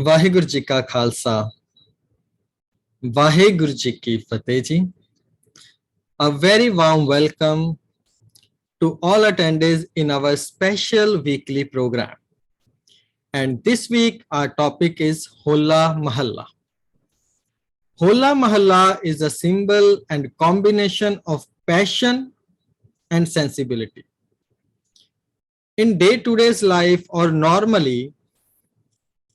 वाहिगुरु जी का खालसा वाहिगुरु जी की फतेह जी. A very warm welcome to all attendees in our special weekly program. And this week our topic is Hola Mahalla. Hola Mahalla is a symbol and combination of passion and sensibility. In day-to-day's life or normally,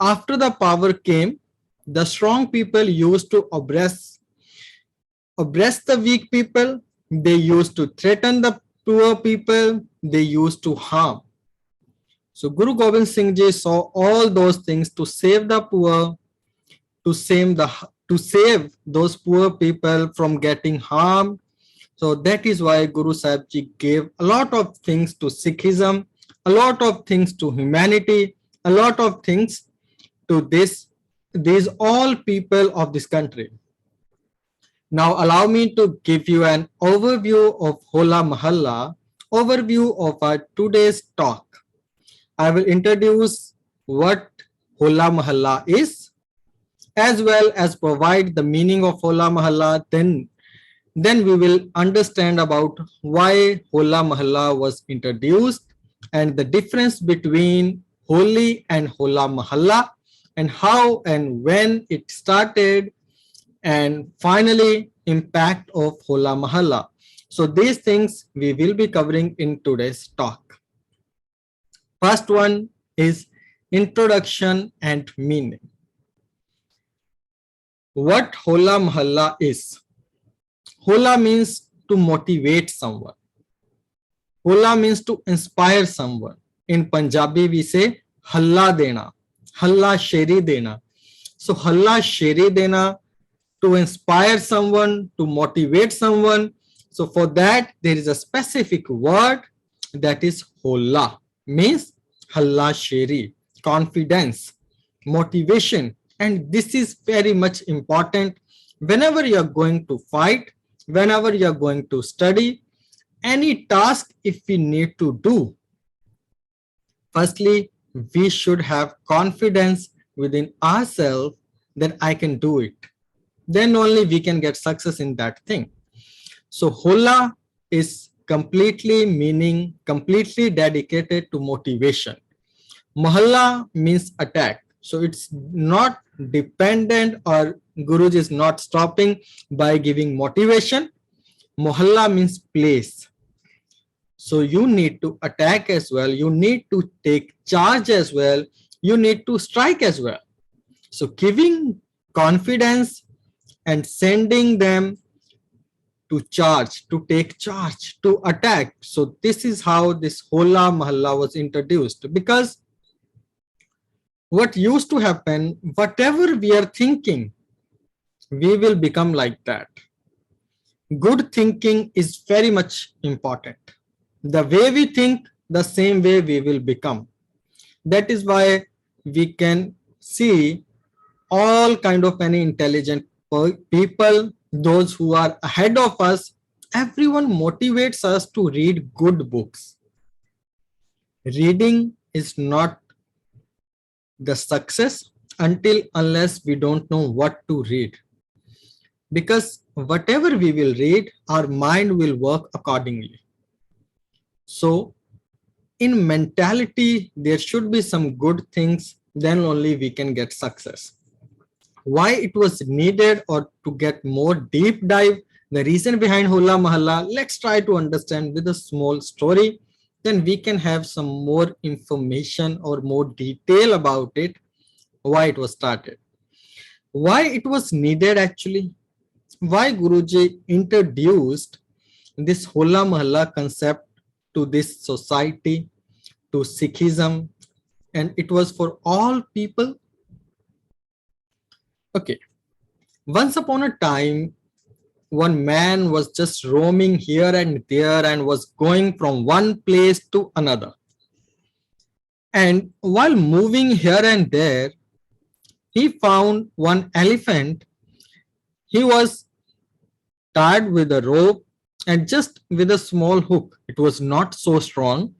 after the power came, the strong people used to oppress the weak people, they used to threaten the poor people, they used to harm. So Guru Gobind Singh Ji saw all those things to save the poor, to save those poor people from getting harmed. So that is why Guru Sahib Ji gave a lot of things to Sikhism, a lot of things to humanity, a lot of things to these all people of this country. Now allow me to give you an overview of Holamohalla, overview of our today's talk. I will introduce what Holamohalla is, as well as provide the meaning of Holamohalla. Then we will understand about why Holamohalla was introduced and the difference between Holi and Holamohalla and how and when it started, and finally impact of Holamohalla. So these things we will be covering in today's talk. First one is introduction and meaning. What Holamohalla is? Hola means to motivate someone. Hola means to inspire someone. In Punjabi we say halla dena, halla sheri dena. So halla sheri dena, to inspire someone, to motivate someone. So for that, there is a specific word that is hola, means halla sheri, confidence, motivation. And this is very much important whenever you are going to fight, whenever you are going to study, any task if we need to do. Firstly, we should have confidence within ourselves that I can do it. Then only we can get success in that thing. So Hola is completely dedicated to motivation. Mohalla means attack. So it's not dependent, or Guruji is not stopping by giving motivation. Mohalla means place. So you need to attack as well. You need to take charge as well. You need to strike as well. So giving confidence and sending them to charge, to take charge, to attack. So this is how this Hola Mahalla was introduced, because what used to happen, whatever we are thinking, we will become like that. Good thinking is very much important. The way we think, the same way we will become. That is why we can see all kind of any intelligent people, those who are ahead of us, everyone motivates us to read good books. Reading is not the success unless we don't know what to read. Because whatever we will read, our mind will work accordingly. So in mentality, there should be some good things, then only we can get success. Why it was needed, or to get more deep dive, the reason behind Holamohalla, let's try to understand with a small story. Then we can have some more information or more detail about it, why it was started, why it was needed actually, why Guruji introduced this Holamohalla concept to this society, to Sikhism, and it was for all people. Okay, once upon a time, one man was just roaming here and there and was going from one place to another. And while moving here and there, he found one elephant. He was tied with a rope and just with a small hook. It was not so strong.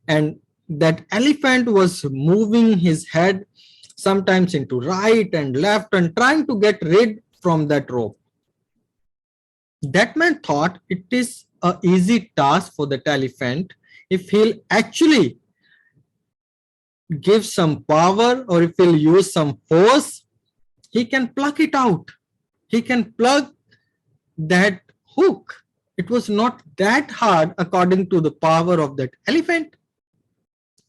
And that elephant was moving his head sometimes into right and left and trying to get rid from that rope. That man thought it is an easy task for that elephant if he'll actually give some power or if he'll use some force, he can pluck it out. He can plug that hook. It was not that hard according to the power of that elephant.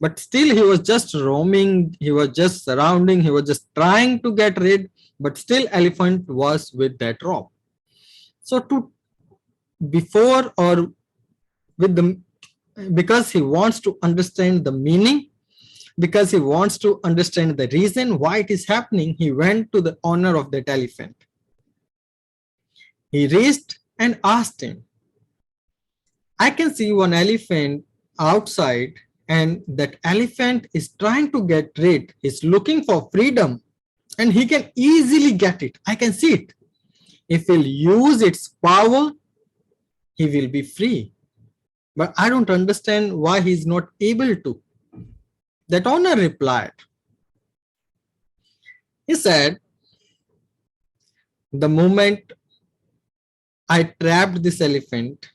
But still he was just roaming, he was just surrounding, he was just trying to get rid, but still elephant was with that rope. So to before or with the, because he wants to understand the meaning, because he wants to understand the reason why it is happening, he went to the owner of that elephant. He reached and asked him, I can see one elephant outside and that elephant is trying to get rid, is looking for freedom and he can easily get it. I can see it. If he'll use its power, he will be free. But I don't understand why he's not able to. That owner replied. He said, the moment I trapped this elephant,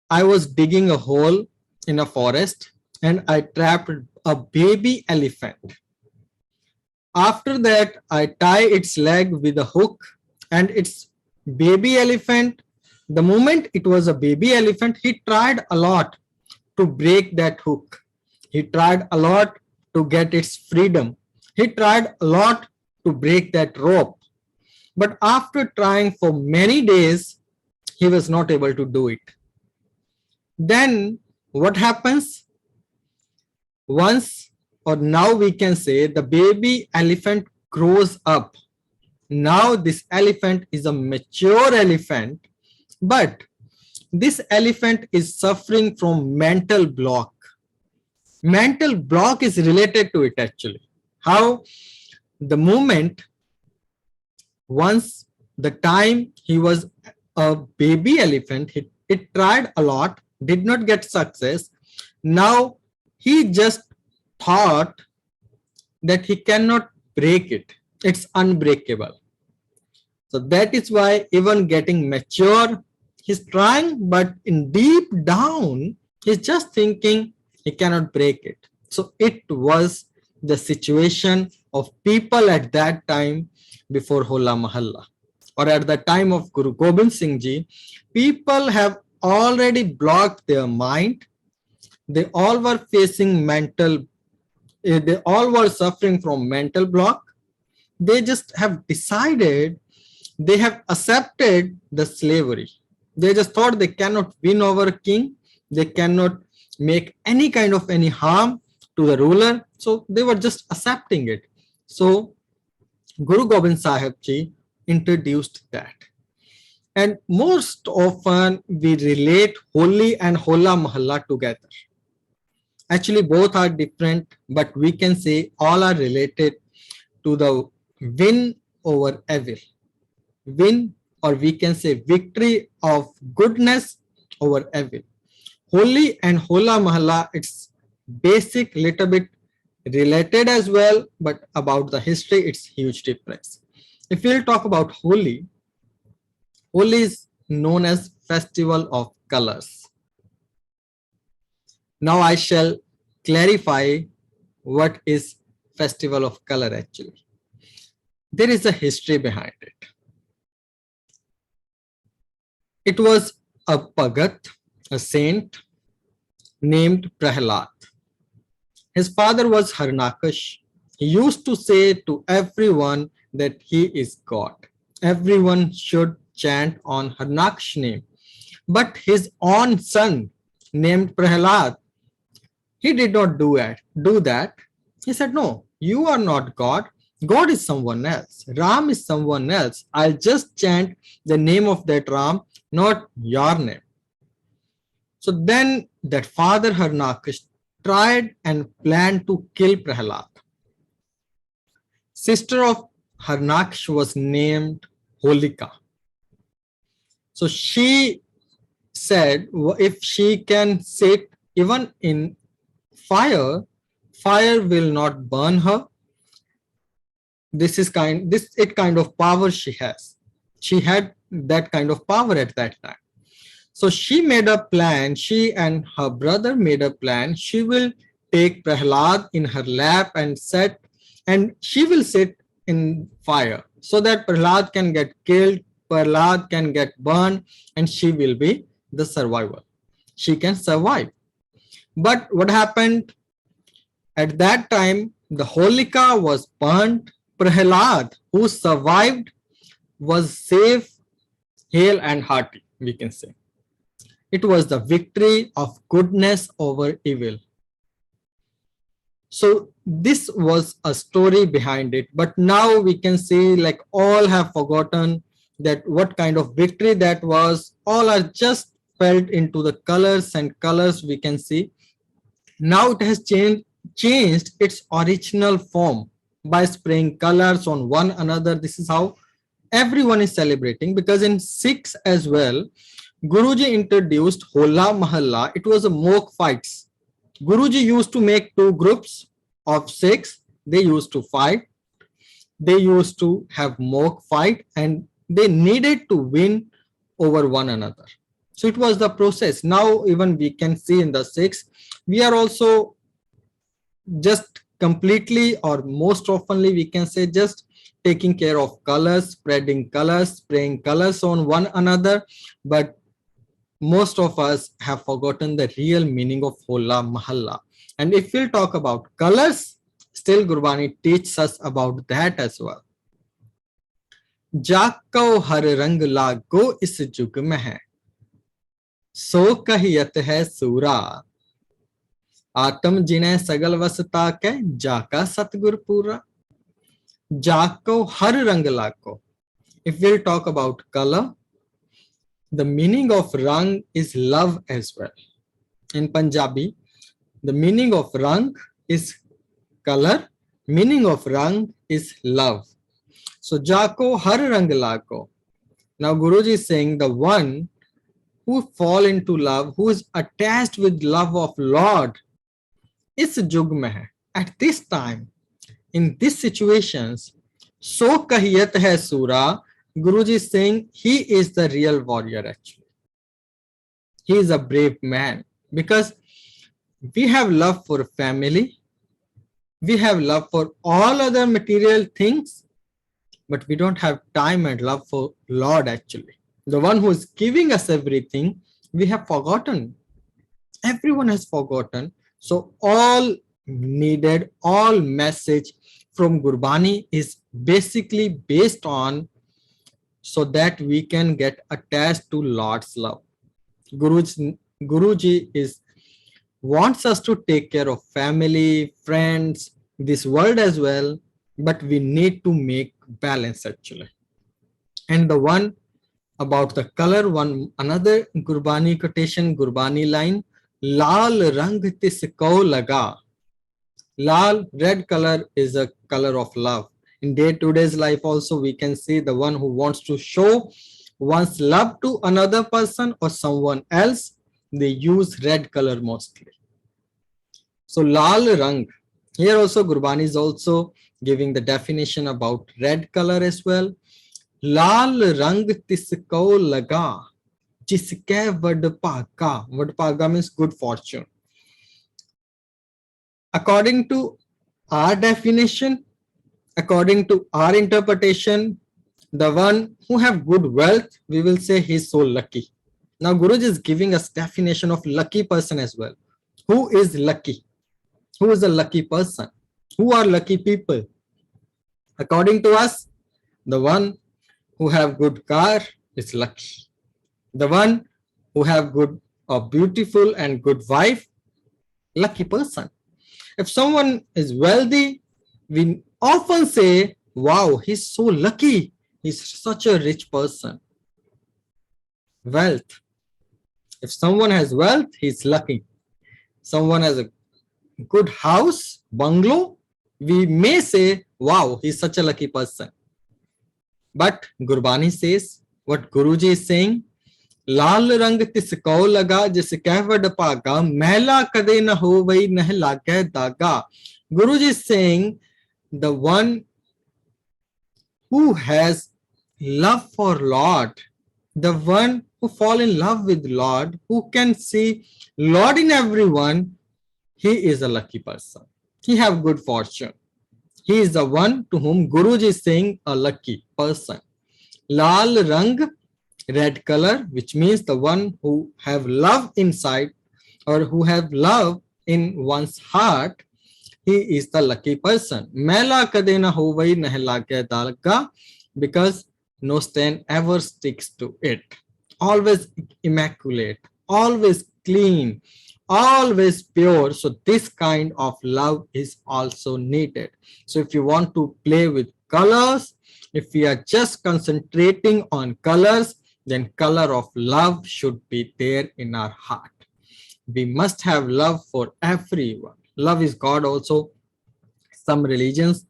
I was digging a hole in a forest and I trapped a baby elephant. After that, I tie its leg with a hook and its baby elephant, the moment it was a baby elephant, he tried a lot to break that hook. He tried a lot to get its freedom. He tried a lot to break that rope. But after trying for many days, he was not able to do it. Then what happens? Once, or now we can say, the baby elephant grows up. Now this elephant is a mature elephant, but this elephant is suffering from mental block. Mental block is related to it actually. How? The moment, once the time he was a baby elephant, it tried a lot, did not get success. Now he just thought that he cannot break it. It's unbreakable. So that is why even getting mature, he's trying, but in deep down, he's just thinking he cannot break it. So it was the situation of people at that time before Holamohalla, or at the time of Guru Gobind Singh Ji. People have already blocked their mind. They all were facing mental, they all were suffering from mental block. They just have decided, they have accepted the slavery. They just thought they cannot win over a king. They cannot make any kind of any harm to the ruler. So they were just accepting it. So Guru Gobind Sahib Ji introduced that. And most often we relate Holi and Holamohalla together. Actually, both are different, but we can say all are related to the win over evil. Win, or we can say victory of goodness over evil. Holi and Holamohalla, it's basic, little bit related as well, but about the history, it's huge difference. If we'll talk about Holi, Holi is known as Festival of Colors. Now I shall clarify what is Festival of Color actually. There is a history behind it. It was a Bhagat, a saint named Prahlad. His father was Harnakash. He used to say to everyone that he is God. Everyone should chant on Harnakash's name. But his own son named Prahlad, he did not do that. He said, no, you are not God. God is someone else. Ram is someone else. I'll just chant the name of that Ram, not your name. So then that father Harnakash tried and planned to kill Prahlad. Sister of Harnakash was named Holika. So she said, if she can sit even in fire, fire will not burn her. this is kind of power she has. She had that kind of power at that time. So she made a plan, she and her brother made a plan. She will take Prahlad in her lap and she will sit in fire so that Prahlad can get killed, Prahlad can get burned, and she will be the survivor. She can survive. But what happened? At that time, the Holika was burnt. Prahlad, who survived, was safe, hale and hearty, we can say. It was the victory of goodness over evil. So this was a story behind it, but now we can see like all have forgotten that what kind of victory that was. All are just felt into the colors, and colors we can see. Now it has changed its original form by spraying colors on one another. This is how everyone is celebrating, because in Sikhs as well, Guruji introduced Hola Mohalla. It was a mock fights. Guruji used to make two groups of Sikhs. They used to fight. They used to have mock fight, and they needed to win over one another. So it was the process. Now even we can see in the Sikhs, we are also just completely, or most oftenly we can say, just taking care of colors, spreading colors, spraying colors on one another. But most of us have forgotten the real meaning of Hola Mahalla. And if we'll talk about colors, still Gurbani teaches us about that as well. जाको हर रंग लागो इस जुग में है, सो कहियत है सूरा, आत्म जिने सगल वसता के जाका सतगुर पूरा. जाको हर रंग लागो. If we'll talk about color, the meaning of rang is love as well. In Punjabi, the meaning of rang is color, meaning of rang is love. So Jako har rang lako. Now Guruji is saying the one who fall into love, who is attached with love of Lord, is jug mein hai. At this time, in these situations, so kahiyat hai sura. Guruji is saying he is the real warrior actually. He is a brave man, because we have love for family, we have love for all other material things, but we don't have time and love for Lord actually. The one who is giving us everything, we have forgotten. Everyone has forgotten. So all needed, all message from Gurbani is basically based on so that we can get attached to Lord's love. Guruji wants us to take care of family, friends, this world as well, but we need to make balance actually. And the one about the color, another Gurbani quotation, Gurbani line, Lal rang tisko laga. Lal, red color, is a color of love. In day-to-day life also, we can see the one who wants to show one's love to another person or someone else, they use red color mostly. So Lal Rang, here also Gurbani is also giving the definition about red color as well. Lal Rang tisko laga, jiske vadpaga. Vadpaga means good fortune. According to our definition, according to our interpretation, the one who have good wealth, we will say he's so lucky. Now Guruji is giving us definition of lucky person as well. Who is lucky? Who is a lucky person? Who are lucky people? According to us, the one who have good car is lucky. The one who have good or beautiful and good wife, lucky person. If someone is wealthy, we often say, wow, he's so lucky. He's such a rich person. Wealth. If someone has wealth, he's lucky. Someone has a good house, bungalow, we may say, wow, he's such a lucky person. But Gurbani says, what Guruji is saying, लाल रंग तिसको लगा जिसके वड पागा महला कदे न हो वही नह लागे दागा. Guruji is saying the one who has love for Lord, the one who fall in love with Lord, who can see Lord in everyone, he is a lucky person. He have good fortune. He is the one to whom Guruji is saying a lucky person. Lal Rang, red color, which means the one who have love inside or who have love in one's heart, he is the lucky person. Mela kade na hovai nehla ke dalga, because no stain ever sticks to it. Always immaculate, always clean, always pure. So this kind of love is also needed. So if you want to play with colors, if we are just concentrating on colors, then color of love should be there in our heart. We must have love for everyone. Love is God also. Some religions,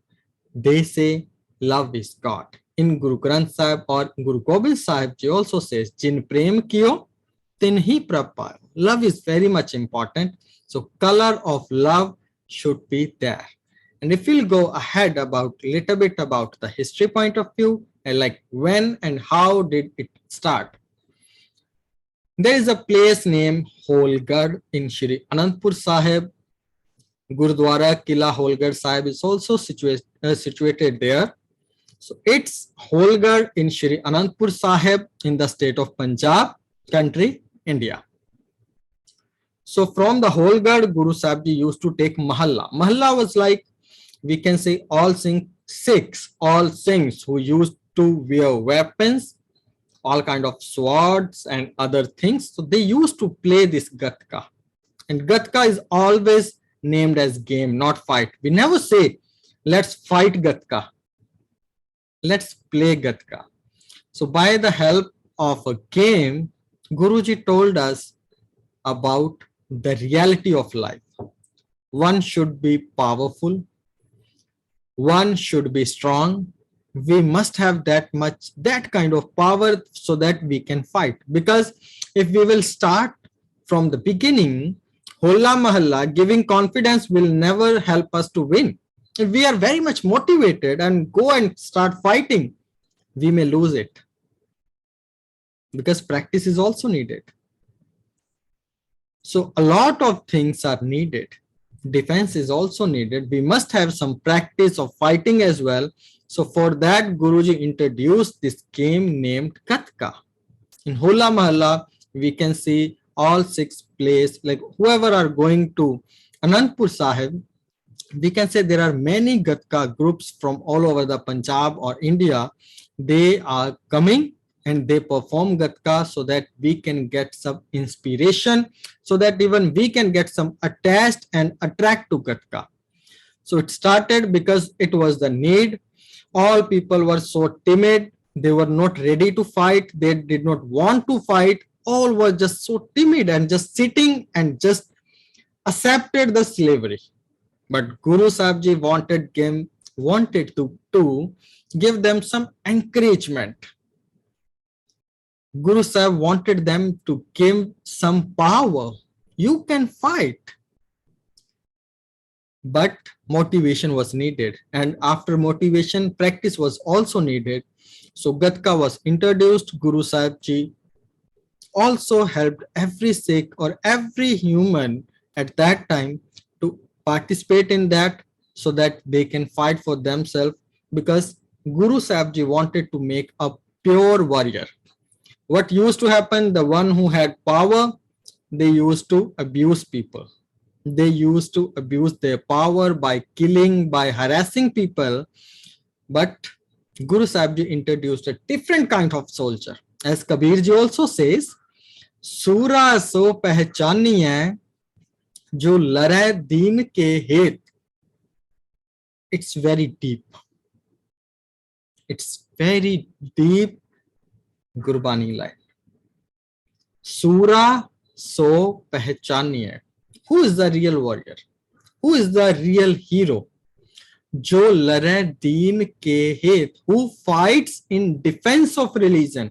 they say love is God. In Guru Granth Sahib or Guru Gobind Sahib Ji also says, Jin prem kiyo, tin hi prapaya. Love is very much important. So color of love should be there. And if we'll go ahead about little bit about the history point of view, and like when and how did it start? There is a place named Holgarh in Shri Anandpur Sahib. Gurdwara Kila Holgarh Sahib is also situated there. So it's Holgarh in Shri Anandpur Sahib in the state of Punjab, country, India. So from the Holgarh, Guru Sahib Ji used to take Mahalla. Mahalla was like, we can say all Sikhs, all Singhs who used to wear weapons, all kind of swords and other things. So they used to play this Gatka. And Gatka is always named as game, not fight. We never say, let's fight Gatka. Let's play Gatka. So by the help of a game, Guruji told us about the reality of life. One should be powerful. One should be strong. We must have that kind of power so that we can fight. Because if we will start from the beginning, Holamohalla, giving confidence will never help us to win. If we are very much motivated and go and start fighting, we may lose it. Because practice is also needed. So a lot of things are needed. Defense is also needed. We must have some practice of fighting as well. So for that, Guruji introduced this game named Gatka. In Holamohalla, we can see all 6 places, like whoever are going to Anandpur Sahib, we can say there are many Gatka groups from all over the Punjab or India. They are coming and they perform Gatka so that we can get some inspiration, so that even we can get some attached and attract to Gatka. So it started because it was the need. All people were so timid. They were not ready to fight. They did not want to fight. All were just so timid and just sitting and just accepted the slavery. But Guru Sahib Ji wanted to give them some encouragement. Guru Sahib wanted them to give some power. You can fight. But motivation was needed. And after motivation, practice was also needed. So Gatka was introduced. Guru Sahib Ji also helped every Sikh or every human at that time to participate in that so that they can fight for themselves, because Guru Sahib Ji wanted to make a pure warrior. What used to happen, the one who had power, they used to abuse people. They used to abuse their power by killing, by harassing people. But Guru Sahib Ji introduced a different kind of soldier. As Kabir Ji also says, Sura so pehchaniye jo lare deen ke het. It's very deep. It's very deep Gurbani line. Sura so pehchaniye. Who is the real warrior? Who is the real hero? Jo lare deen ke het. Who fights in defense of religion?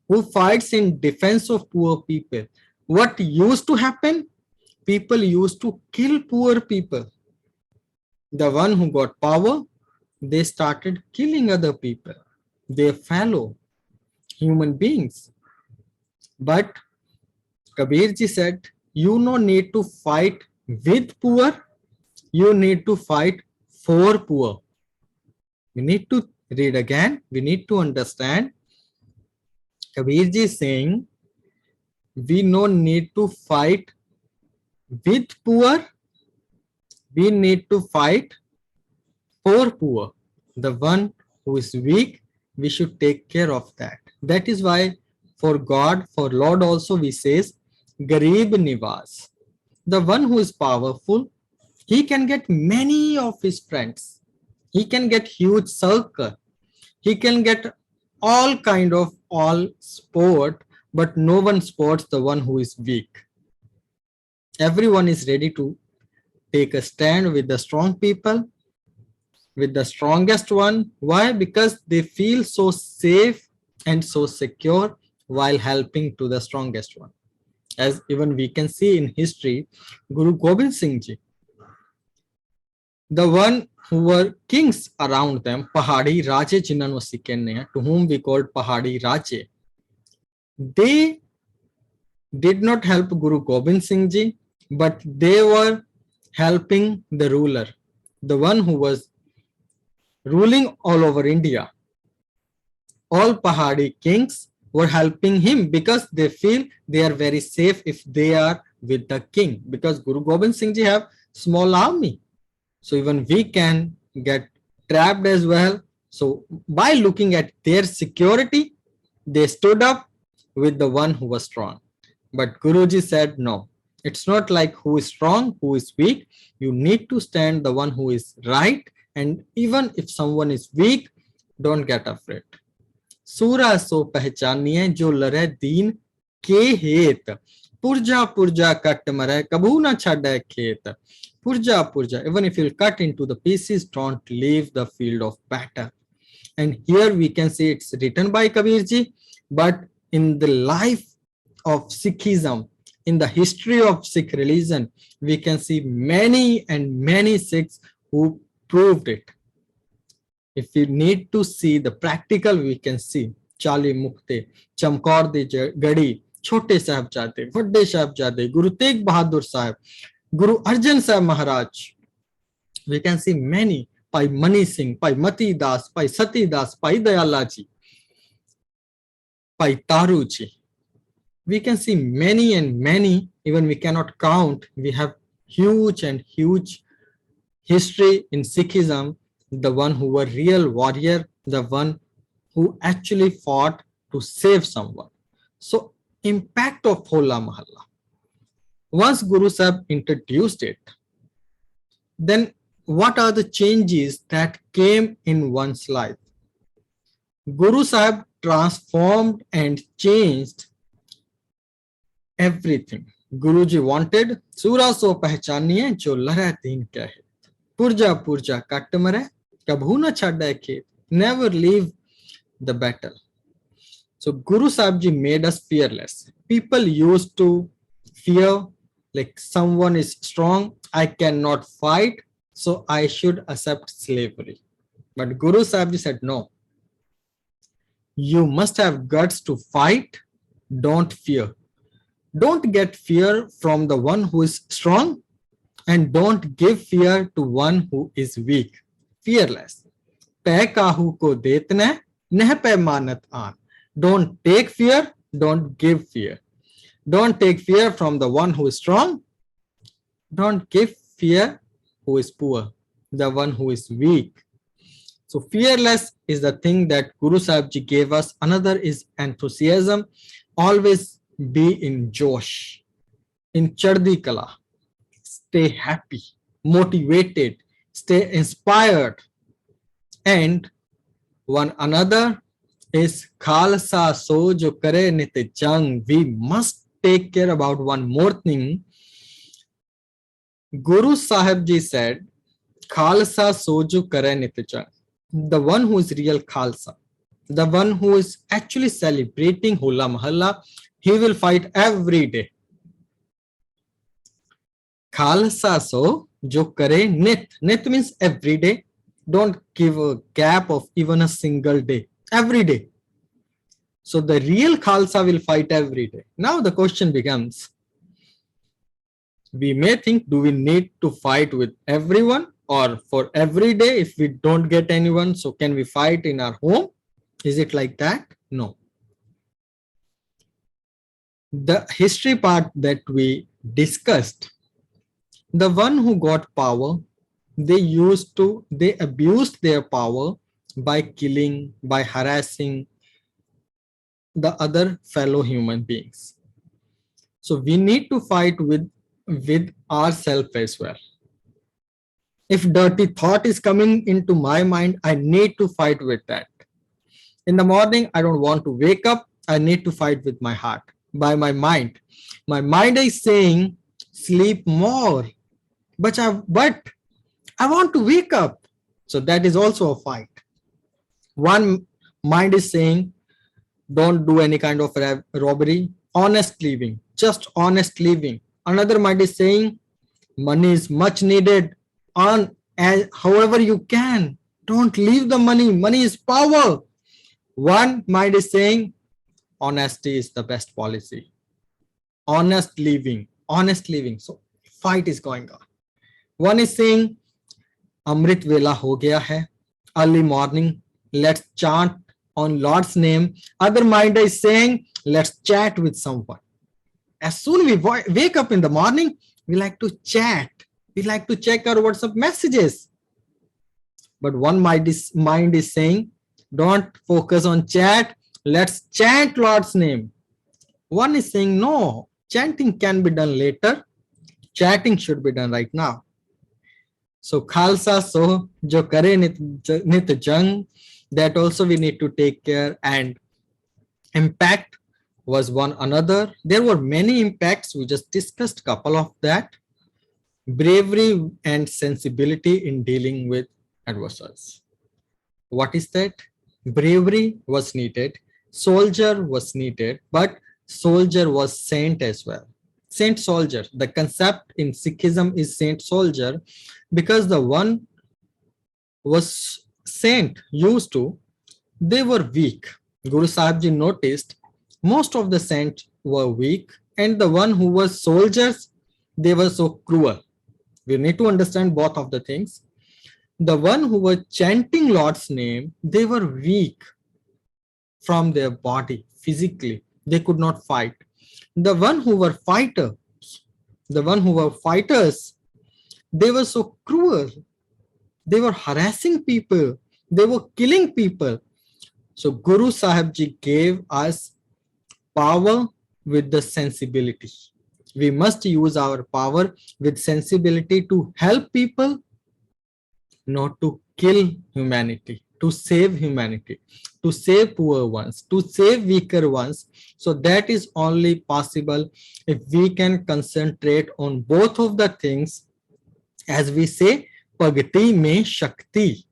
Who fights in defense of poor people? What used to happen? People used to kill poor people. The one who got power, they started killing other people. their fellow human beings. But Kabirji said, you no need to fight with poor, you need to fight for poor. We need to read again, we need to understand. Kabirji is saying, we no need to fight with poor, we need to fight for poor. The one who is weak, we should take care of that. That is why for God, for Lord also we says, Garib Nivas. The one who is powerful, he can get many of his friends. He can get huge circle. He can get all kind of all sport, but no one sports the one who is weak. Everyone is ready to take a stand with the strong people, with the strongest one. Why? Because they feel so safe and so secure while helping to the strongest one. As even we can see in history, Guru Gobind Singh Ji, the one who were kings around them, Pahadi Raje Jinan was Sikh, to whom we called Pahadi Raje, they did not help Guru Gobind Singh Ji, but they were helping the ruler, the one who was ruling all over India. All Pahadi kings were helping him because they feel they are very safe if they are with the king, because Guru Gobind Singh Ji have small army. So even we can get trapped as well. So by looking at their security, they stood up with the one who was strong. But Guruji said, no, it's not like who is strong, who is weak. You need to stand the one who is right. And even if someone is weak, don't get afraid. सूरा सो पहचानिए जो लड़े दीन के हेत, पुरजा पुरजा cut मरे कबू न छड़े खेत. Purja purja, even if you'll cut into the pieces, don't leave the field of battle. And here we can see it's written by Kabirji, but in the life of Sikhism, in the history of Sikh religion, we can see many and many Sikhs who proved it. If you need to see the practical, we can see Chali Mukte, Chamkaur de Gadi, Chote Sahibzade, Vadde Sahibzade, Guru Tegh Bahadur Sahib, Guru Arjan Sahib Maharaj. We can see many, Pai Mani Singh, Pai Mati Das, Pai Sati Das, Pai Dayala Ji, Pai Taru Ji. We can see many and many, even we cannot count. We have huge and huge history in Sikhism. The one who were real warrior, the one who actually fought to save someone. So impact of Holamohalla. Once Guru Sahib introduced it, then what are the changes that came in one's life? Guru Sahib transformed and changed everything. Guruji wanted Sura so pehchaniye jo lare deen ke hai. Purja purja kat mare kabhu na chhade khet. Never leave the battle. So Guru Sahib Ji made us fearless. People used to fear, like someone is strong, I cannot fight, so I should accept slavery. But Guru Sahib Ji said, no. You must have guts to fight. Don't fear. Don't get fear from the one who is strong, and don't give fear to one who is weak. Fearless. Peh kahu ko detne, neh pe manat aan. Don't take fear, don't give fear. Don't take fear from the one who is strong. Don't give fear who is poor, the one who is weak. So fearless is the thing that Guru Sahib Ji gave us. Another is enthusiasm. Always be in Josh, in Chardi Kala. Stay happy, motivated, stay inspired. And one another is Khalsa so jo kare nit jang. We must take care about one more thing. Guru Sahib Ji said, Khalsa so jo kare nit jang. The one who is real Khalsa, the one who is actually celebrating Holamohalla, he will fight every day. Khalsa so jo kare nit. Nit means every day. Don't give a gap of even a single day. every day. So the real Khalsa will fight every day. Now the question becomes, we may think, do we need to fight with everyone or for every day if we don't get anyone? So can we fight in our home? Is it like that? No. The history part that we discussed, the one who got power, they abused their power by killing, by harassing the other fellow human beings. So we need to fight with ourselves as well. If dirty thought is coming into my mind, I need to fight with that. In the morning, I don't want to wake up. I need to fight with my heart, by my mind. My mind is saying, sleep more. But I want to wake up. So that is also a fight. One mind is saying, don't do any kind of robbery, honest living, just honest living. Another mind is saying, money is much needed, earn as however you can, don't leave the money, money is power. One mind is saying, honesty is the best policy, honest living, honest living. So fight is going on. One is saying, amrit vela ho gaya hai, early morning, let's chant on Lord's name. Other mind is saying, let's chat with someone. As soon we wake up in the morning, we like to chat. We like to check our WhatsApp messages. But one mind is saying, don't focus on chat. Let's chant Lord's name. One is saying, no, chanting can be done later. Chatting should be done right now. So Khalsa so jo kare nit jang, that also we need to take care. And impact was one another. There were many impacts. We just discussed a couple of that. Bravery and sensibility in dealing with adversaries. What is that? Bravery was needed. Soldier was needed, but soldier was saint as well. Saint soldier. The concept in Sikhism is saint soldier because the one was saint used to, they were weak. Guru Sahib Ji noticed most of the saints were weak, and the one who was soldiers, they were so cruel. We need to understand both of the things. The one who were chanting Lord's name, they were weak from their body, physically. They could not fight. The one who were fighters, they were so cruel. They were harassing people. They were killing people. So Guru Sahib Ji gave us power with the sensibility. We must use our power with sensibility to help people, not to kill humanity, to save humanity, to save poor ones, to save weaker ones. So that is only possible if we can concentrate on both of the things. As we say, Pagati mein Shakti.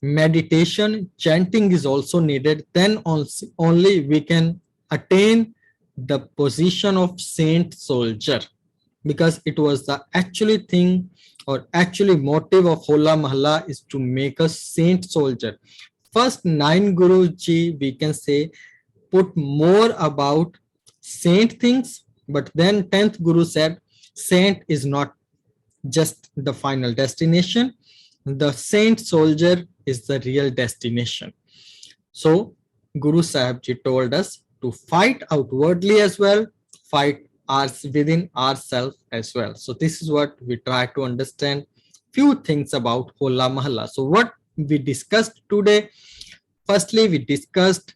Meditation, chanting is also needed. Then only we can attain the position of saint soldier, because it was the actually thing or actually motive of Holamohalla is to make us saint soldier. First 9 Guruji, we can say, put more about saint things, but then 10th Guru said saint is not just the final destination. The saint soldier is the real destination. So Guru Sahib Ji told us to fight outwardly as well, fight within ourselves as well. So this is what we try to understand few things about Holamohalla. So what we discussed today, firstly we discussed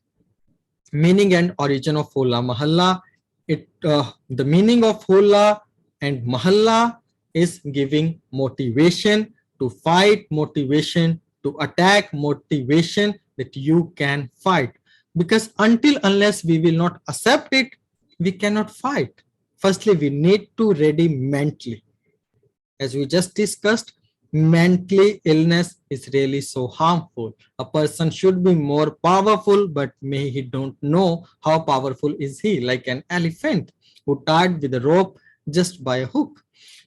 meaning and origin of Holamohalla. The meaning of Hola and Mahalla is giving motivation to fight, motivation to attack, motivation that you can fight. Because unless we will not accept it, we cannot fight. Firstly, we need to ready mentally. As we just discussed, mentally illness is really so harmful. A person should be more powerful, but may he don't know how powerful is he, like an elephant who tied with a rope just by a hook.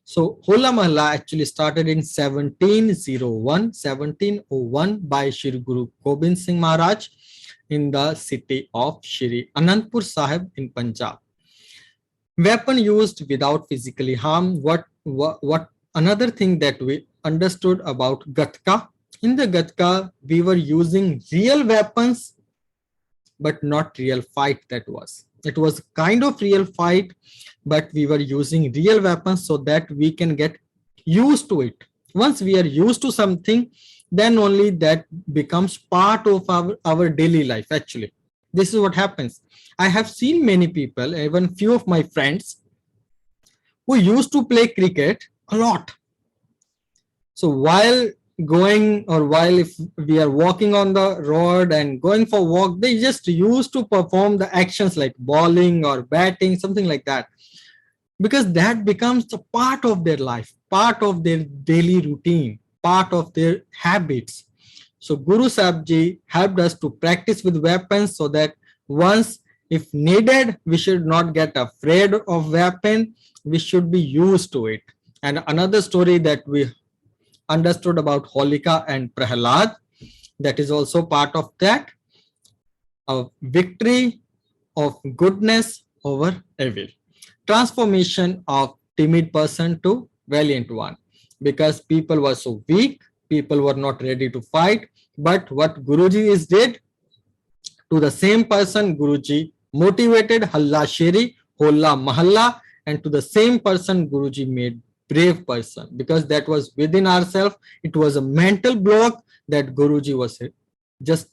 So Holamohalla actually started in 1701 by Shri Guru Gobind Singh Maharaj in the city of Shri Anandpur Sahib in Punjab. Weapon used without physically harm. What another thing that we understood about Gatka? In the Gatka, we were using real weapons, but not real fight. That was, it was kind of real fight, but we were using real weapons so that we can get used to it. Once we are used to something, then only that becomes part of our daily life. Actually, this is what happens. I have seen many people, even few of my friends, who used to play cricket a lot. So while going, or while if we are walking on the road and going for walk, they just used to perform the actions like bowling or batting, something like that, because that becomes a part of their life, part of their daily routine, part of their habits. So Guru Sahib Ji helped us to practice with weapons so that once if needed, we should not get afraid of weapon, we should be used to it. And another story that we understood about Holika and Prahlad, that is also part of that, a victory of goodness over evil, transformation of timid person to valiant one, because people were so weak, people were not ready to fight. But what Guruji is did, to the same person Guruji motivated Halla Sheri, Hola Mahalla, and to the same person Guruji made brave person, because that was within ourselves. It was a mental block that Guruji was just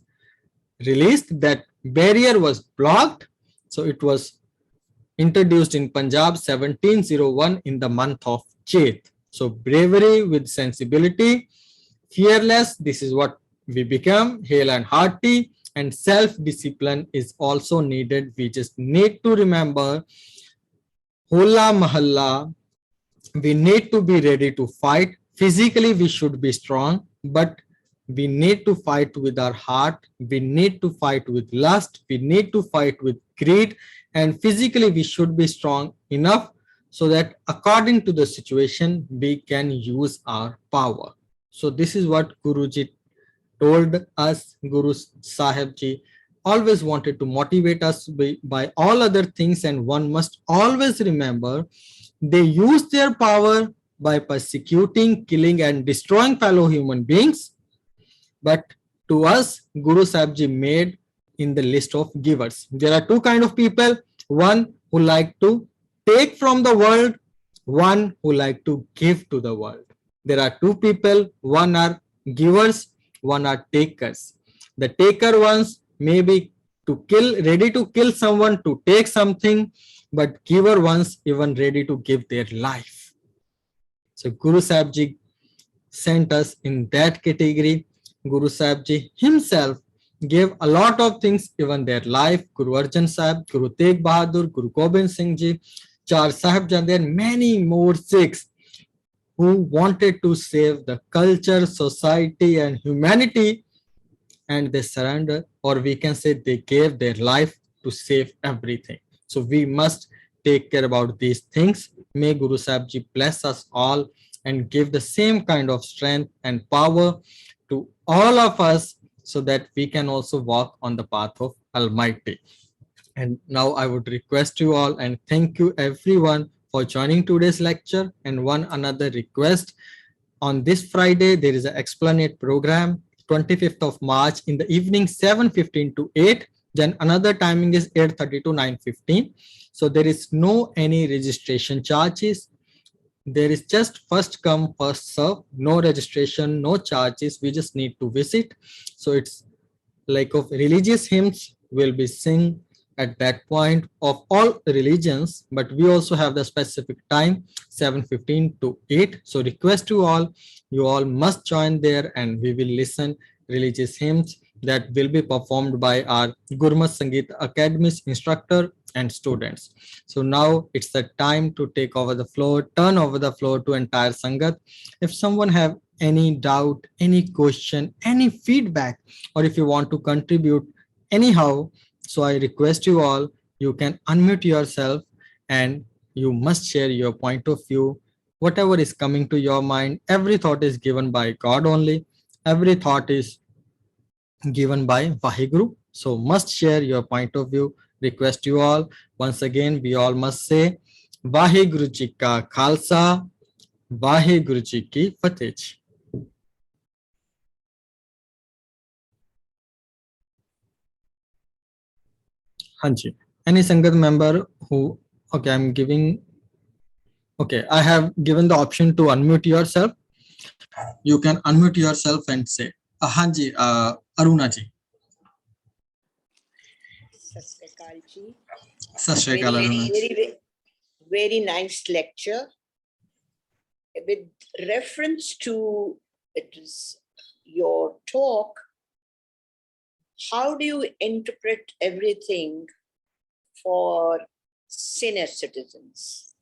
released, that barrier was blocked. So it was introduced in Punjab 1701 in the month of Chet. So bravery with sensibility, fearless, this is what we become, hale and hearty, and self-discipline is also needed. We just need to remember Hola Mahalla, we need to be ready to fight. Physically, we should be strong, but we need to fight with our heart. We need to fight with lust. We need to fight with greed. And physically, we should be strong enough so that according to the situation, we can use our power. So this is what Guruji told us. Guru Sahib Ji always wanted to motivate us by all other things, and one must always remember they use their power by persecuting, killing, and destroying fellow human beings. But to us, Guru Sahib Ji made in the list of givers. There are two kind of people: one who like to take from the world, one who like to give to the world. There are two people: one are givers, one are takers. The taker ones may be to kill, ready to kill someone to take something, but giver ones even ready to give their life. So Guru Sahib Ji sent us in that category. Guru Sahib Ji himself gave a lot of things, even their life. Guru Arjan Sahib, Guru Tegh Bahadur, Guru Gobind Singh Ji, Char Sahibzade, and many more Sikhs who wanted to save the culture, society, and humanity, and they surrendered, or we can say they gave their life to save everything. So we must take care about these things. May Guru Sahib Ji bless us all and give the same kind of strength and power to all of us, so that we can also walk on the path of Almighty. And now I would request you all and thank you everyone for joining today's lecture. And one another request, on this Friday, there is an Explanate program, 25th of March in the evening, 7:15 to 8. Then another timing is 8:30 to 9:15. So there is no any registration charges. There is just first come, first serve, no registration, no charges. We just need to visit. So it's like of religious hymns will be sing at that point of all religions, but we also have the specific time, 7:15 to 8. So request you all must join there, and we will listen religious hymns that will be performed by our Gurmat Sangeet Academy's instructor and students. So now it's the time to take over the floor, turn over the floor to entire Sangat. If someone have any doubt, any question, any feedback, or if you want to contribute anyhow, so I request you all, you can unmute yourself and you must share your point of view whatever is coming to your mind, every thought is given by God only. Every thought is given by Vaheguru. So must share your point of view. Request you all. Once again, we all must say Vaheguru Ji ka Khalsa, Vaheguru Ji ki Fateh. Hanji. Any Sangat member who, okay, I'm giving, okay, I have given the option to unmute yourself. You can unmute yourself and say, Hanji, Aruna Ji. Very nice lecture. With reference to your talk, how do you interpret everything for senior citizens?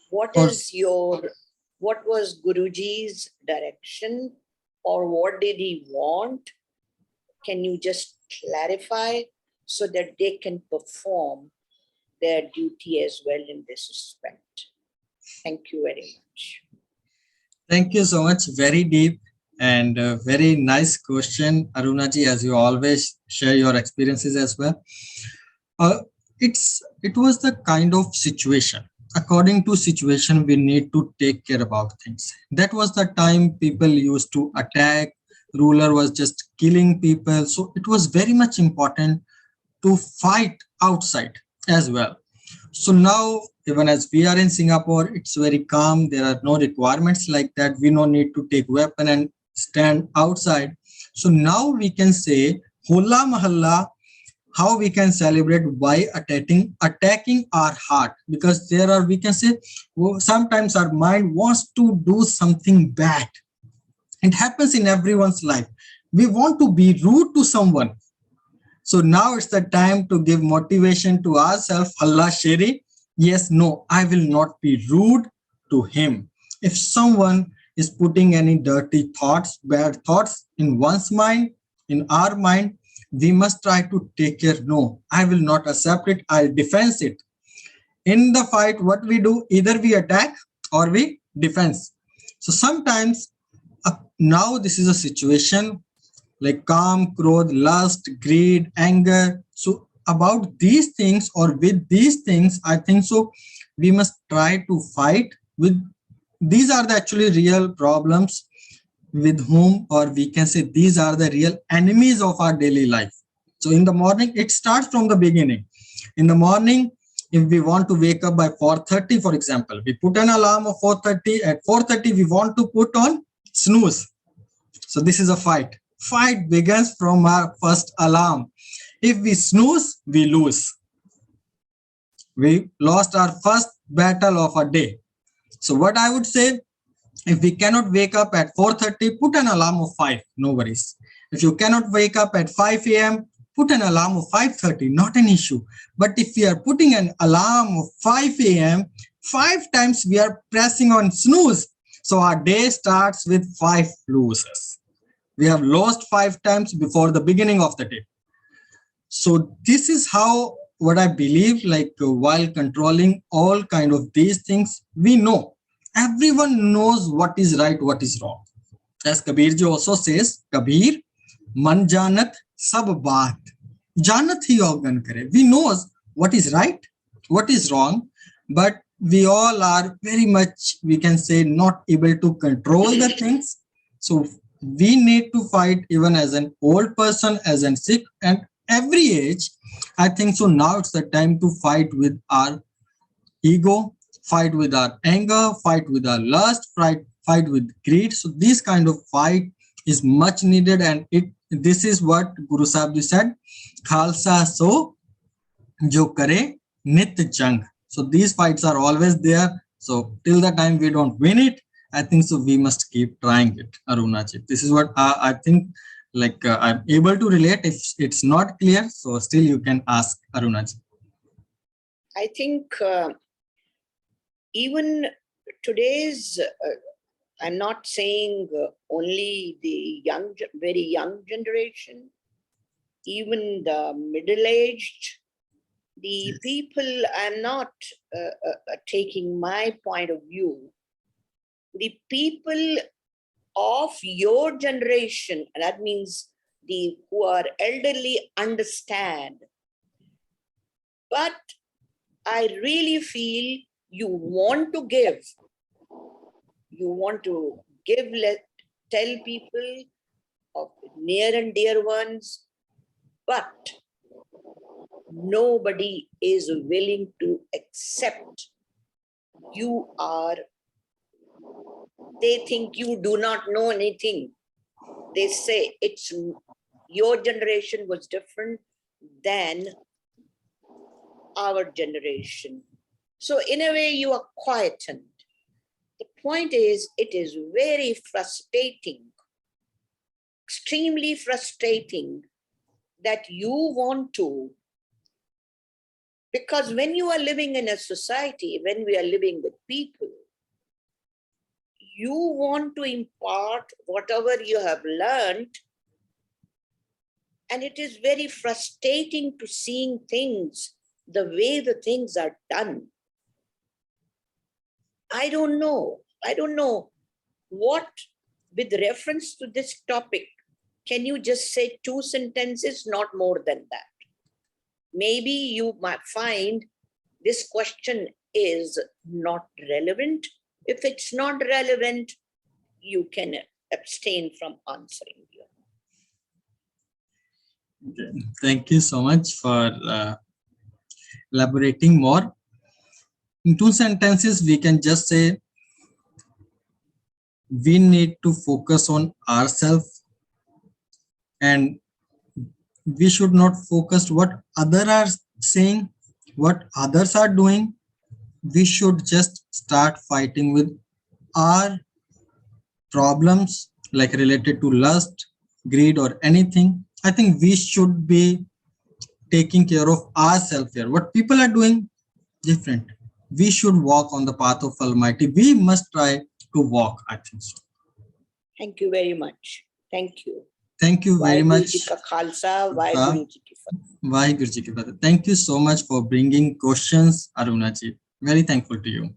What was Guruji's direction, or what did he want? Can you just clarify so that they can perform their duty as well in this respect? Thank you very much. Thank you so much. Very deep and very nice question, Aruna Ji, as you always share your experiences as well. It was the kind of situation. According to situation, we need to take care about things. That was the time people used to attack. Ruler was just killing people. So it was very much important to fight outside as well. So now, even as we are in Singapore, it's very calm. There are no requirements like that. We no need to take weapon and stand outside. So now we can say Holamohalla, how we can celebrate by attacking our heart, because there are, we can say, sometimes our mind wants to do something bad. It happens in everyone's life. We want to be rude to someone. So now it's the time to give motivation to ourselves. Allah Sheri, yes, no, I will not be rude to him. If someone is putting any dirty thoughts, bad thoughts in one's mind, in our mind, we must try to take care. No, I will not accept it. I'll defend it. In the fight, what we do, either we attack or we defense. So sometimes now this is a situation like calm, krodh, lust, greed, anger. So about these things, or with these things, I think so we must try to fight with. These are the actually real problems with whom, or we can say these are the real enemies of our daily life. So in the morning, it starts from the beginning. In the morning, if we want to wake up by 4:30, for example, we put an alarm of 4:30. At 4:30, we want to put on snooze. So this is a fight. Fight begins from our first alarm. If we snooze, we lose. We lost our first battle of a day. So what I would say, if we cannot wake up at 4:30, put an alarm of 5, no worries. If you cannot wake up at 5 a.m., put an alarm of 5:30, not an issue. But if we are putting an alarm of 5 a.m., 5 times we are pressing on snooze. So our day starts with 5 losses. We have lost 5 times before the beginning of the day. So this is how, what I believe, like while controlling all kind of these things, we know, everyone knows what is right, what is wrong. As Kabir ji also says, Kabir, man janat sab baat, janat hi organ kare. We knows what is right, what is wrong, but we all are very much, we can say, not able to control the things. So we need to fight even as an old person, as an Sikh, and every age. I think so now it's the time to fight with our ego, fight with our anger, fight with our lust, fight with greed. So this kind of fight is much needed, and this is what Guru Sahib ji said, Khalsa so jo kare nit jang. So these fights are always there. So till the time we don't win it, I think so we must keep trying it, Aruna ji. This is what I think, like I'm able to relate. If it's not clear, so still you can ask Aruna ji. I think even today's, I'm not saying only the very young generation, even the middle-aged, The people, I'm not taking my point of view. The people of your generation, and that means the who are elderly, understand. But I really feel you want to give. You want to give, tell people of near and dear ones, but nobody is willing to accept. You are, they think you do not know anything. They say it's your generation was different than our generation. So in a way, you are quietened. The point is, it is very frustrating, extremely frustrating that you want to, because when you are living in a society, when we are living with people, you want to impart whatever you have learned, and it is very frustrating to seeing things the way the things are done. I don't know what, with reference to this topic, can you just say 2 sentences, not more than that? Maybe you might find this question is not relevant. If it's not relevant, you can abstain from answering. Okay. Thank you so much for elaborating more. In 2 sentences, we can just say we need to focus on ourselves, and we should not focus what others are saying, what others are doing. We should just start fighting with our problems, like related to lust, greed, or anything. I think we should be taking care of ourselves here. What people are doing, different. We should walk on the path of Almighty. We must try to walk, I think so. Thank you very much. Thank you. Thank you very much. Thank you so much for bringing questions, Aruna ji. Very thankful to you.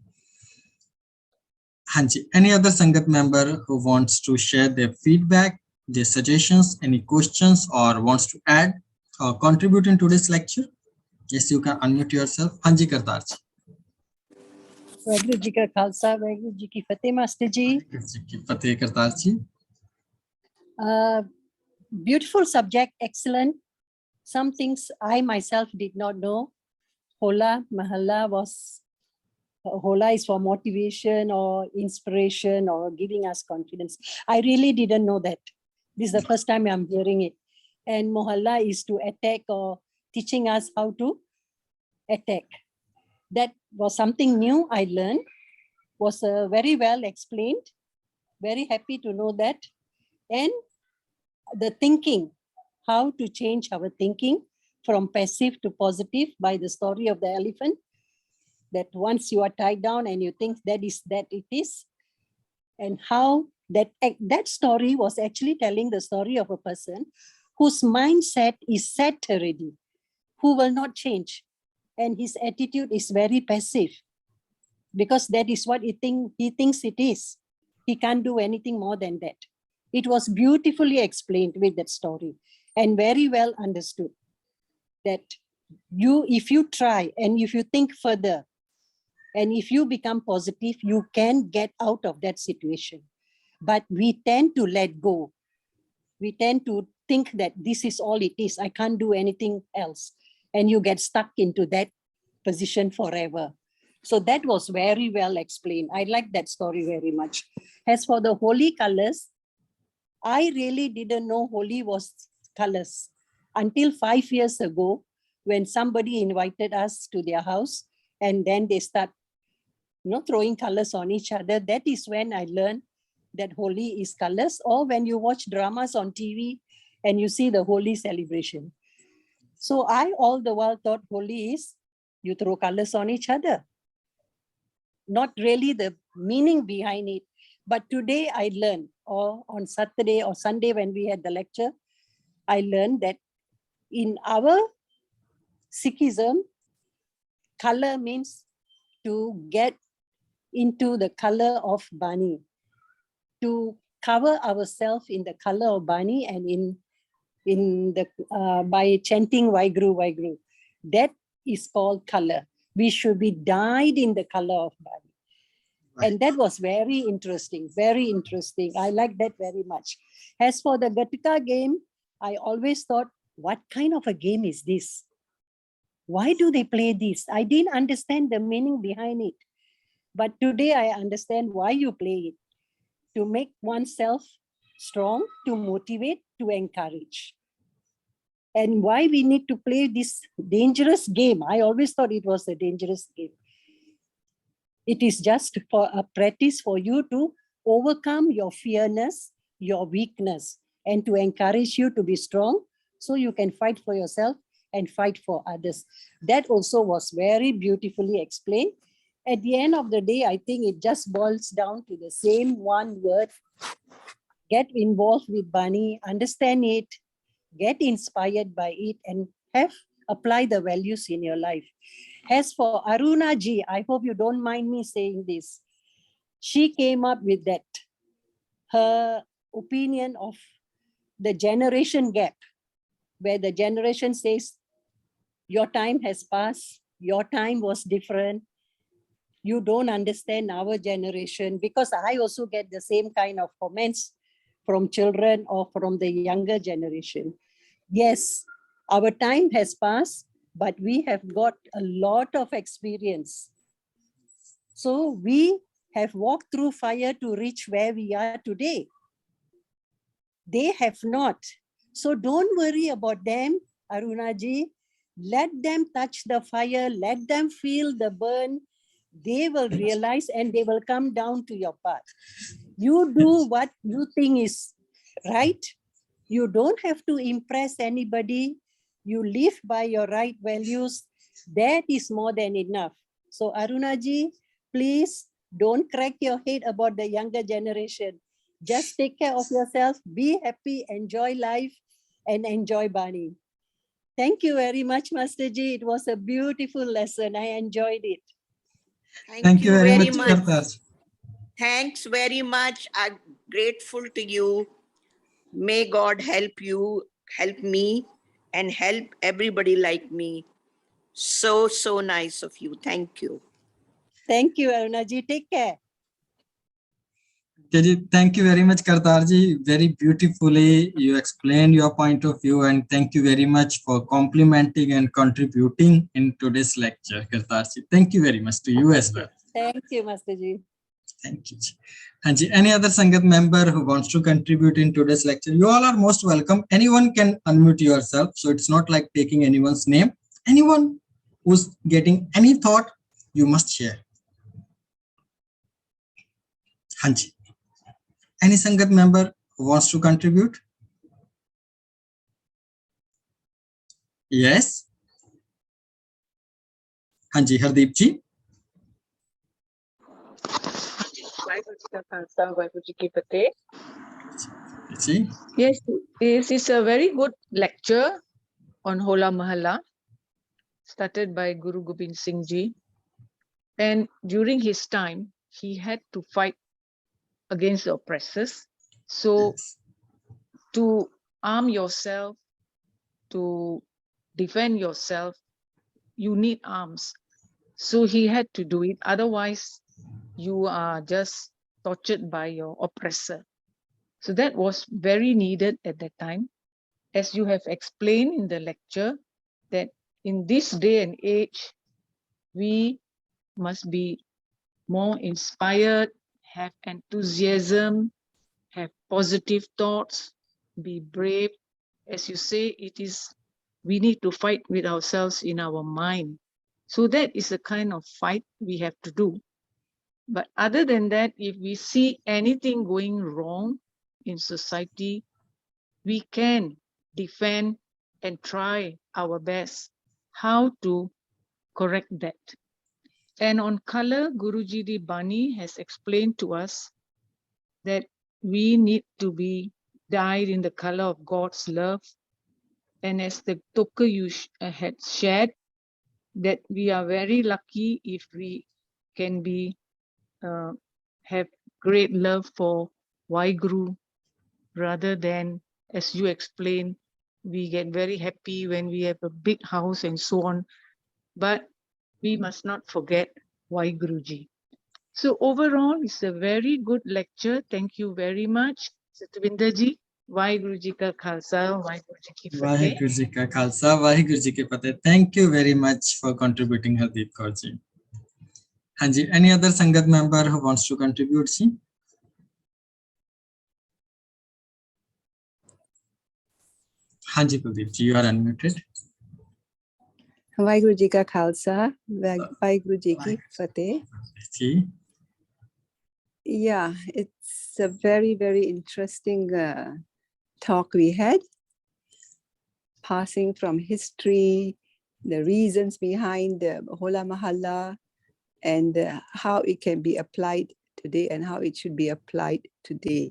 Hanji, any other Sangat member who wants to share their feedback, their suggestions, any questions, or wants to add or contribute in today's lecture? Yes, you can unmute yourself. Hanji Kartar ji. Waheguru ji का खालसा वाहिगुरु जी की फतेह master ji. Fateh Kartar ji. Beautiful subject, excellent. Some things I myself did not know. Hola, Mahala was, Hola is for motivation or inspiration or giving us confidence. I really didn't know that. This is the first time I'm hearing it. And Mohalla is to attack or teaching us how to attack. That was something new I learned, was very well explained. Very happy to know that. And the thinking, how to change our thinking from passive to positive by the story of the elephant, that once you are tied down and you think that is that it is, and how that story was actually telling the story of a person whose mindset is set already, who will not change. And his attitude is very passive because that is what he thinks it is. He can't do anything more than that. It was beautifully explained with that story and very well understood that if you try and if you think further and if you become positive, you can get out of that situation. But we tend to let go. We tend to think that this is all it is. I can't do anything else. And you get stuck into that position forever. So that was very well explained. I like that story very much. As for the holy colors, I really didn't know holy was colors until 5 years ago when somebody invited us to their house and then they start throwing colors on each other. That is when I learned that holy is colors, or when you watch dramas on TV and you see the holy celebration. So I all the while thought holy is you throw colors on each other. Not really the meaning behind it. But today I learned, or on Saturday or Sunday when we had the lecture, I learned that in our Sikhism, color means to get into the color of Bani, to cover ourselves in the color of Bani and in the by chanting Vaiguru Vaiguru. That is called color. We should be dyed in the color of Bani. And that was very interesting, very interesting. I like that very much. As for the Gatka game, I always thought, what kind of a game is this? Why do they play this? I didn't understand the meaning behind it. But today I understand why you play it. To make oneself strong, to motivate, to encourage. And why we need to play this dangerous game. I always thought it was a dangerous game. It is just for a practice for you to overcome your fearness, your weakness, and to encourage you to be strong so you can fight for yourself and fight for others. That also was very beautifully explained. At the end of the day, I think it just boils down to the same one word. Get involved with Bani, understand it, get inspired by it, and apply the values in your life. As for Aruna ji, I hope you don't mind me saying this. She came up with that. Her opinion of the generation gap, where the generation says, your time has passed, your time was different, you don't understand our generation, because I also get the same kind of comments from children or from the younger generation. Yes, our time has passed, but we have got a lot of experience. So we have walked through fire to reach where we are today. They have not. So don't worry about them, Arunaji. Let them touch the fire, let them feel the burn. They will realize and they will come down to your path. You do what you think is right. You don't have to impress anybody. You live by your right values. That is more than enough. So Arunaji, please don't crack your head about the younger generation. Just take care of yourself, be happy, enjoy life, and enjoy Bani. Thank you very much, Master Ji. It was a beautiful lesson. I enjoyed it. Thank you very much. Kartarji. Thanks very much. I'm grateful to you. May God help you, help me, and help everybody like me. So, so nice of you. Thank you. Thank you, Arunaji. Take care. Okay, ji, thank you very much, Kartarji. Very beautifully you explained your point of view, and thank you very much for complimenting and contributing in today's lecture, Kartarji. Thank you very much to you as well. Thank you, Master Ji. Thank you. And any other Sangat member who wants to contribute in today's lecture, you all are most welcome. Anyone can unmute yourself. So it's not like taking anyone's name. Anyone who's getting any thought, you must share. Hanji. Any Sangat member who wants to contribute? Yes. Hanji, Hardeep ji. Yes, this is a very good lecture on Holamohalla, started by Guru Gobind Singh Ji. And during his time, he had to fight against the oppressors. So to arm yourself, to defend yourself, you need arms. So he had to do it. Otherwise, you are just tortured by your oppressor. So that was very needed at that time. As you have explained in the lecture, that in this day and age, we must be more inspired, have enthusiasm, have positive thoughts, be brave. As you say, we need to fight with ourselves in our mind. So that is the kind of fight we have to do. But other than that, if we see anything going wrong in society, we can defend and try our best how to correct that. And on color, Guruji Di Bani has explained to us that we need to be dyed in the color of God's love. And as the Toka you had shared, that we are very lucky if we can be have great love for Waheguru, rather than, as you explained, we get very happy when we have a big house and so on. But we must not forget Waheguruji. So overall, it's a very good lecture. Thank you very much, Satvinderji. Waheguruji ka Khalsa, Waheguruji ki Fateh. Vaheguru Ji ka Khalsa, Vaheguru Ji ki Fateh. Thank you very much for contributing, Hardeep Kaur ji. Hanji, any other Sangat member who wants to contribute? Ji? Hanji Kuldeep ji, you are unmuted. Waheguru Ji ka Khalsa, Waheguru Ji ki Fateh. Ji. Yeah, it's a very, very interesting talk we had, passing from history, the reasons behind the Holamohalla, and how it can be applied today and how it should be applied today.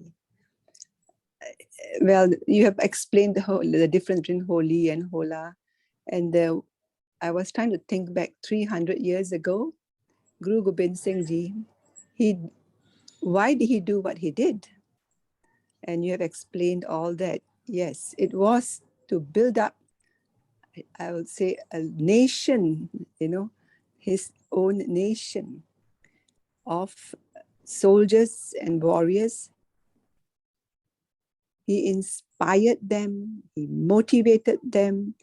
Well, you have explained the difference between Holi and Hola, and I was trying to think back 300 years ago, Guru Gobind Singh Ji, why did he do what he did? And you have explained all that. Yes, it was to build up, I would say, a nation, his own nation of soldiers and warriors. He inspired them, he motivated them,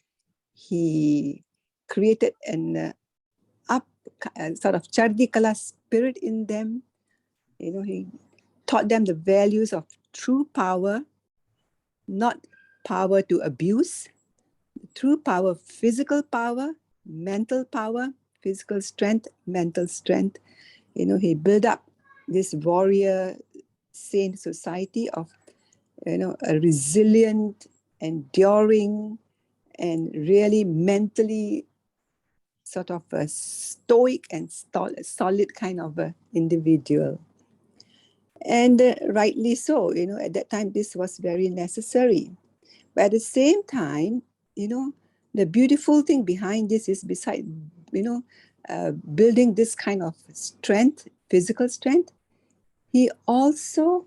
he created an sort of Chardikala spirit in them. He taught them the values of true power, not power to abuse, true power, physical power, mental power, physical strength, mental strength. He built up this warrior saint society of, a resilient, enduring, and really mentally sort of a stoic and solid kind of a individual. And rightly so, at that time, this was very necessary. But at the same time, the beautiful thing behind this is beside, building this kind of strength, physical strength, he also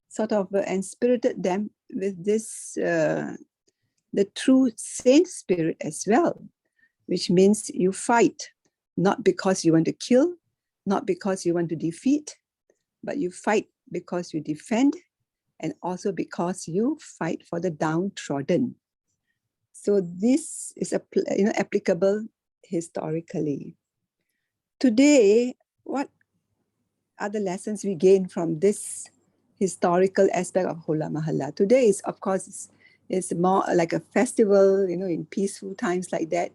sort of inspirited them with this, the true saint spirit as well, which means you fight, not because you want to kill, not because you want to defeat, but you fight because you defend, and also because you fight for the downtrodden. So this is applicable historically. Today, what are the lessons we gain from this historical aspect of Holamohalla? Today is, of course, it's more like a festival, in peaceful times like that.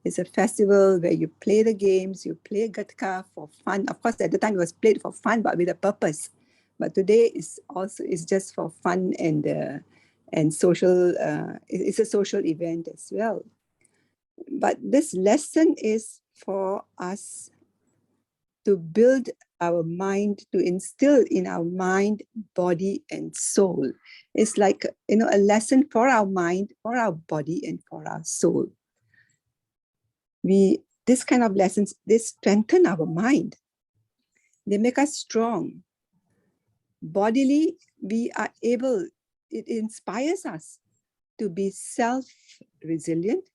It's a festival where you play the games, you play Gatka for fun. Of course, at the time it was played for fun, but with a purpose. But today is just for fun and social. It's a social event as well. But this lesson is for us to build our mind, to instill in our mind, body, and soul. It's like a lesson for our mind, for our body, and for our soul. This kind of lessons, they strengthen our mind. They make us strong. Bodily, we are able, it inspires us to be self-resilient,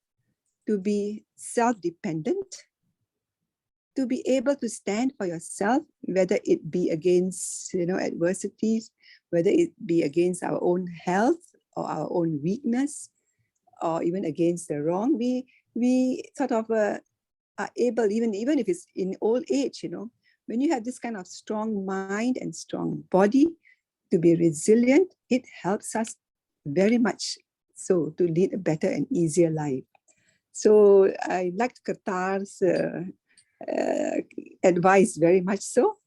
to be self-dependent, to be able to stand for yourself, whether it be against adversities, whether it be against our own health or our own weakness, or even against the wrong. We sort of are able, even if it's in old age, when you have this kind of strong mind and strong body to be resilient, it helps us very much so to lead a better and easier life. So I liked Qatar's advice very much so.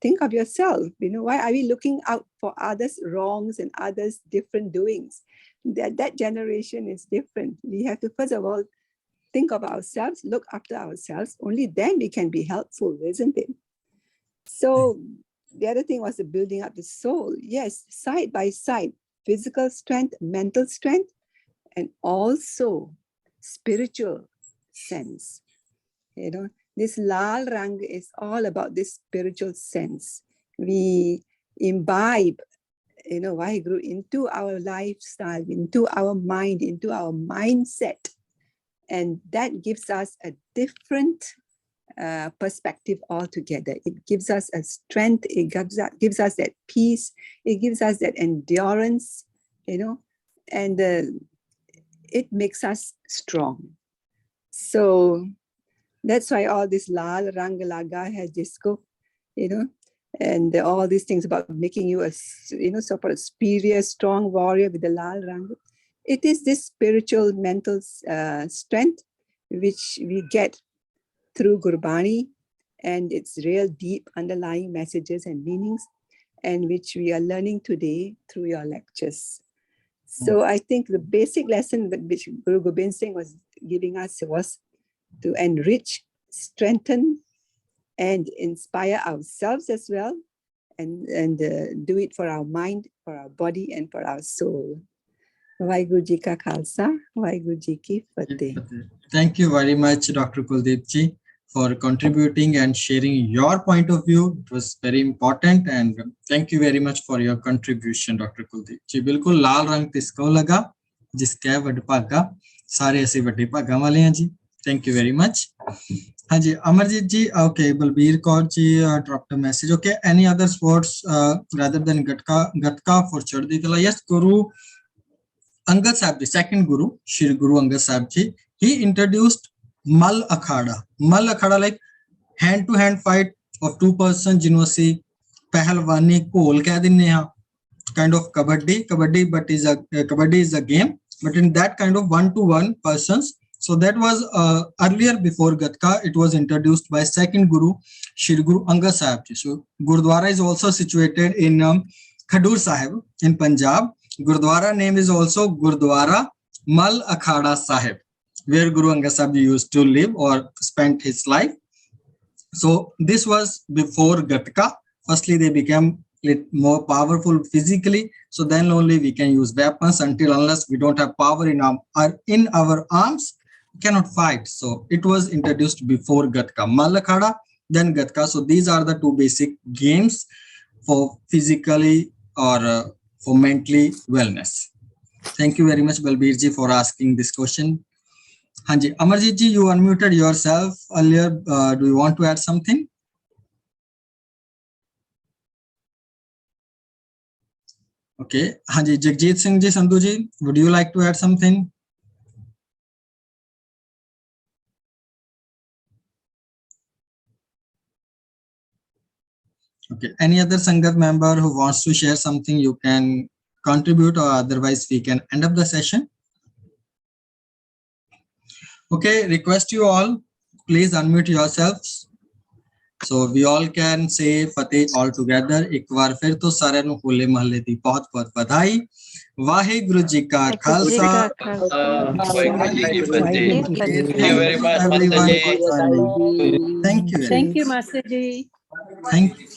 Think of yourself. Why are we looking out for others' wrongs and others' different doings? That generation is different. We have to, first of all, think of ourselves, look after ourselves. Only then we can be helpful, isn't it? So the other thing was the building up the soul. Yes, side by side, physical strength, mental strength, and also spiritual sense. You know, this Lal Rang is all about this spiritual sense. We imbibe, you know, Vaheguru into our lifestyle, into our mind, into our mindset. And that gives us a different perspective altogether. It gives us a strength, it gives us that peace, it gives us that endurance, you know, and it makes us strong. So that's why all this Lal Rang Laga Hai Jisko, you know, and all these things about making you a, you know, sort of superior, strong warrior with the Lal Rang. It is this spiritual, mental strength which we get through Gurbani and its real deep underlying messages and meanings, and which we are learning today through your lectures. So I think the basic lesson that which Guru Gobind Singh was giving us was to enrich, strengthen, and inspire ourselves as well, and do it for our mind, for our body, and for our soul. Vaheguru Ji Ka Khalsa, Vaheguru Ji Ki Fateh. Thank you very much, Dr. Kuldeep Ji, for contributing and sharing your point of view. It was very important, and thank you very much for your contribution, Dr. Kuldeep Ji. बिल्कुल लाल रंग किसको लगा जिसका वड भागा सारे ऐसे वड्डे भागा वाले हैं जी. Thank you very much. हाँ जी, अमरजीत जी, okay, Balbir Kaur ji dropped a message. Okay, any other sports rather than Gatka for Chardi Kala? Yes, Guru Angad Sahib Ji, second Guru, Shri Guru Angad Sahib Ji, he introduced Mal Akhada. Mal Akhada, like hand-to-hand fight of two persons, जिन्हों से पहलवानी कोल कह दिन्ने हैं, kind of kabaddi, but kabaddi is a game, but in that kind of one-to-one persons. So that was earlier before Gatka. It was introduced by second Guru, Shri Guru Angad Sahib Ji. So Gurdwara is also situated in Khadur Sahib in Punjab. Gurdwara name is also Gurdwara Mal Akhada Sahib, where Guru Angad Sahib Ji used to live or spent his life. So this was before Gatka. Firstly, they became more powerful physically. So then only we can use weapons. Unless we don't have power in our arms, we cannot fight. So it was introduced before Gatka. Mal Akhada, then Gatka. So these are the two basic games for physically or for mentally wellness. Thank you very much, Balbir ji, for asking this question. Hanji, Amarjit ji, you unmuted yourself earlier. Do you want to add something? Okay. Hanji, Jagjit Singh ji, Sandhu ji, would you like to add something? Okay. Any other Sangat member who wants to share something, you can contribute, or otherwise we can end up the session. Okay, request you all, please unmute yourselves. So we all can say Fateh all together. एक बार फिर तो सारे नु होले महल्ले दी बहुत बहुत बधाई. वाहेगुरु जी का खालसा. वाहेगुरु जी की फतेह. Thank Thank you very you much, everyone Master for Ji. joining. Thank you. Thank you, Master Ji. Thank you.